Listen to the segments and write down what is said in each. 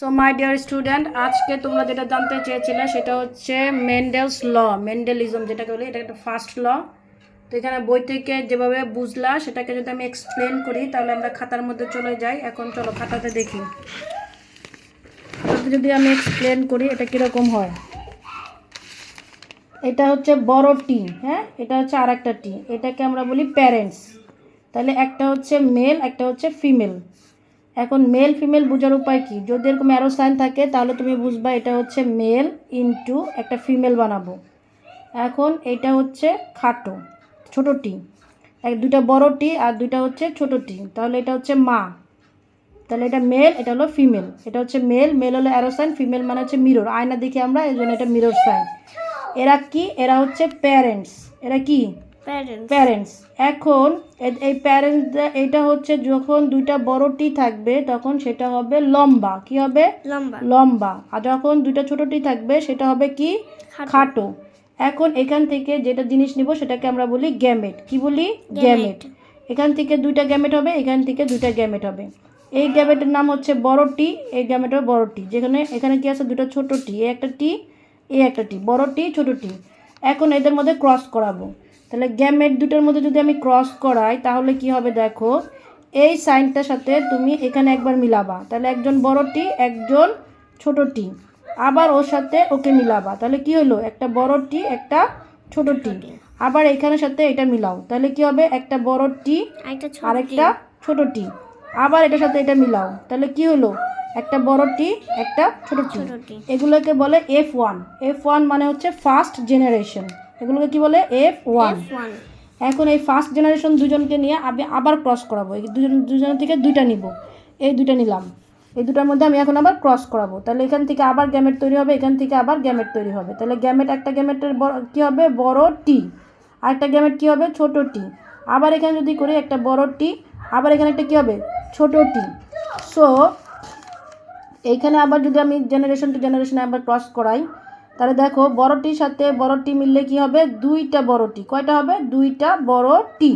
So my dear student, আজকে তোমরা যেটা জানতে চেয়েছিলে সেটা হচ্ছে মেন্ডেলস ল, মেন্ডেলিজম যেটাকে বলি। এটা একটা ফার্স্ট ল। তো এখানে বই থেকে যেভাবে বুঝলা সেটাকে যদি আমি এক্সপ্লেন করি তাহলে আমরা খাতার মধ্যে চলে যাই। এখন চলো খাতাতে দেখি। খাতাতে যদি আমি এক্সপ্লেন করি এটা কীরকম হয়। এটা হচ্ছে বড় টি, হ্যাঁ, এটা হচ্ছে আর একটা টি, এটাকে আমরা বলি প্যারেন্টস। তাহলে একটা হচ্ছে মেল, একটা হচ্ছে ফিমেল। এখন মেল ফিমেল বোঝার উপায় কি? যদি এরকম অ্যারো সাইন থাকে তাহলে তুমি বুঝবা এটা হচ্ছে মেল ইনটু একটা ফিমেল বানাবো। এখন এটা হচ্ছে খাটো ছোটো টি, দুইটা বড় টি আর দুইটা হচ্ছে ছোটো টি, তাহলে এটা হচ্ছে মা। তাহলে এটা মেল, এটা হলো ফিমেল। এটা হচ্ছে মেল, মেল হলো অ্যারো সাইন, ফিমেল মানে হচ্ছে মিরর, আয়না দেখি আমরা, এই জন্য এটা মিরর সাইন। এরা কি? এরা হচ্ছে প্যারেন্টস। এরা কি? প্যারেন্টস। এখন এই প্যারেন্টস, এইটা হচ্ছে যখন দুইটা বড় টি থাকবে তখন সেটা হবে লম্বা। কি হবে? লম্বা। আর যখন দুইটা ছোট টি থাকবে সেটা হবে কি? খাটো। এখন এখান থেকে যেটা জিনিস নিব সেটাকে আমরা বলি গ্যামেট। কি বলি? গ্যামেট। এখান থেকে দুইটা গ্যামেট হবে, এখান থেকে দুইটা গ্যামেট হবে। এই গ্যামেটের নাম হচ্ছে বড় টি, এই গ্যামেটের বড় টি। যেখানে এখানে কি আছে? দুটো ছোট টি, এ একটা টি, এ একটা টি, বড় টি ছোট টি। এখন এদের মধ্যে ক্রস করাবো। তাহলে গ্যামেট দুটোর মধ্যে যদি আমি ক্রস করাই তাহলে কি হবে দেখো, এই সাইনটার সাথে তুমি এখানে একবার মিলাবা, তাহলে একজন বড় টি একজন ছোট টি, আবার ওর সাথে ওকে মিলাবা, তাহলে কি হলো? একটা বড় টি একটা ছোট টি। আবার এখানের সাথে এটা মিলাও, তাহলে কি হবে? একটা বড় টি আর একটা ছোট টি। আবার এটার সাথে এটা মিলাও, তাহলে কি হলো? একটা বড় টি একটা ছোট টি। এগুলোকে বলে F1। F1 মানে হচ্ছে ফার্স্ট জেনারেশন। এগুলোকে কি বলে? F1। এখন এই ফার্স্ট জেনারেশন দুজনকে নিয়ে আমি আবার ক্রস করাবো। এই দুজনের থেকে দুইটা নিব, এই দুইটা নিলাম, এই দুটার মধ্যে আমি এখন আবার ক্রস করাবো। তাহলে এখান থেকে আবার গ্যামেট তৈরি হবে, এখান থেকে আবার গ্যামেট তৈরি হবে। তাহলে গ্যামেট, একটা গ্যামেটের কী হবে? বড় টি। আর একটা গ্যামেট কী হবে? ছোট টি। আবার এখানে যদি করি একটা বড় টি, আবার এখানে একটা কী হবে? ছোট টি। সো এইখানে আবার যদি আমি জেনারেশন টু জেনারেশনে আবার ক্রস করাই তাহলে দেখো বড়টির সাথে বড়টি মিললে কি হবে? দুইটা বড়টি। কয়টা হবে? দুইটা বড় টি।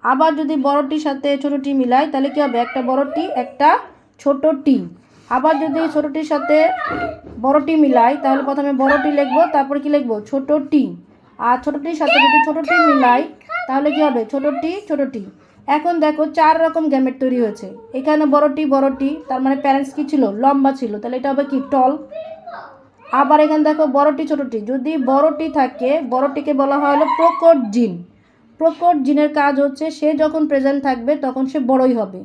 আবার যদি বড়টির সাথে ছোটোটি মিলাই তাহলে কি হবে? একটা বড়টি একটা ছোট টি। আবার যদি ছোটোটির সাথে বড়টি মিলাই তাহলে প্রথমে বড়টি লিখবো, তারপরে কি লিখবো? ছোট টি। আর ছোটোটির সাথে যদি ছোটোটি মিলাই তাহলে কি হবে? ছোটোটি ছোটোটি। এখন দেখো 4 রকম গ্যামেট তৈরি হয়েছে। এখানে বড়টি, তার মানে প্যারেন্টস কি ছিল? লম্বা ছিল, তাহলে এটা হবে কি? টল। আবার এখানে দেখো বড়টি ছোটোটি, যদি বড়টি থাকে বড়টিকে বলা হয় হলো প্রকট জিন। প্রকট জিনের কাজ হচ্ছে সে যখন প্রেজেন্ট থাকবে তখন সে বড়ই হবে।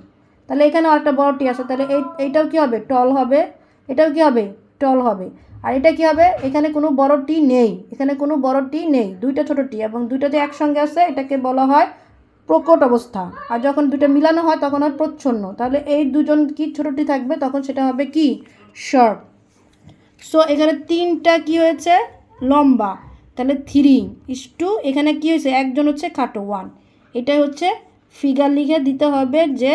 তাহলে এখানে আরেকটা বড়টি আছে, তাহলে এইটাও কি হবে? টল হবে। এটাও কি হবে? টল হবে। আর এটা কি হবে? এখানে কোনো বড়টি নেই, এখানে কোনো বড়টি নেই, দুইটা ছোটোটি এবং দুইটাতে একসঙ্গে আছে, এটাকে বলা হয় প্রকট অবস্থা। আর যখন দুটো মিলানো হয় তখন হয় প্রচ্ছন্ন। তাহলে এই দুজন কি ছোটোটি থাকবে তখন সেটা হবে কি? শর্ট। সো এখানে তিনটা কি হয়েছে? লম্বা। তাহলে 3:2। এখানে কি হয়েছে? একজন হচ্ছে খাটো, 1। এটাই হচ্ছে ফিগার লিখে দিতে হবে যে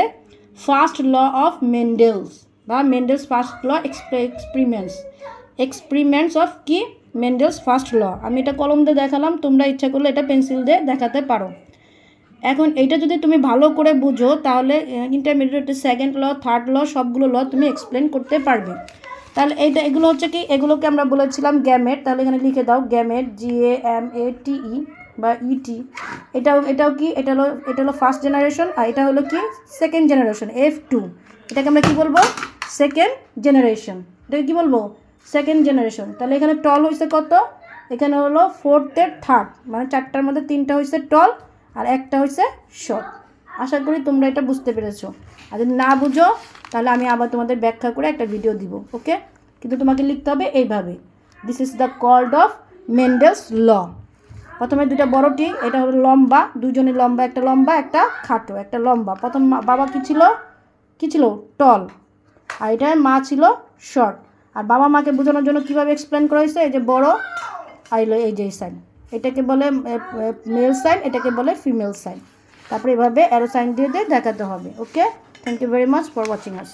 ফার্স্ট ল অফ মেন্ডেলস বা Mendel's first law experiments of কি? Mendel's first law. আমি এটা কলম দিয়ে দেখালাম, তোমরা ইচ্ছা করলে এটা পেন্সিল দিয়ে দেখাতে পারো। এখন এইটা যদি তুমি ভালো করে বুঝো তাহলে intermediate second law, third law, সবগুলো ল তুমি এক্সপ্লেন করতে পারবে। তাহলে এগুলো হচ্ছে কি? এগুলোকে আমরা বলেছিলাম গ্যামেট। তাহলে এখানে লিখে দাও গ্যামেট, GAMATE বা ET। এটাও কি? এটা হলো ফার্স্ট জেনারেশন, আর এটা হলো কি? Second generation, F2। এটাকে আমরা কি বলবো? Second generation. এটাকে কি বলবো? Second generation. তাহলে এখানে টল হয়েছে কত? এখানে হলো 4/3, মানে 4টার মধ্যে 3টা হয়েছে টল আর একটা হয়েছে শর্ট। আশা করি তোমরা এটা বুঝতে পেরেছো। আর যদি না বুঝো তাহলে আমি আবার তোমাদের ব্যাখ্যা করে একটা ভিডিও দিব, ওকে? কিন্তু তোমাকে লিখতে হবে এইভাবে, this is the called of Mendel's law. প্রথমে দুটা বড় টি, এটা হলো লম্বা, দুজনই লম্বা, একটা লম্বা একটা খাটো, একটা লম্বা। প্রথম বাবা কি ছিল? টল। আর এটা মা ছিল শর্ট। আর বাবা মাকে বোঝানোর জন্য কীভাবে এক্সপ্লেন করা হয়েছে? এই যে বড় আর এই যে সাইন, এটাকে বলে মেল সাইন, এটাকে বলে ফিমেল সাইন। তারপরে এভাবে অ্যারো সাইন দিয়ে দেখাতে হবে, okay? Thank you very much for watching us.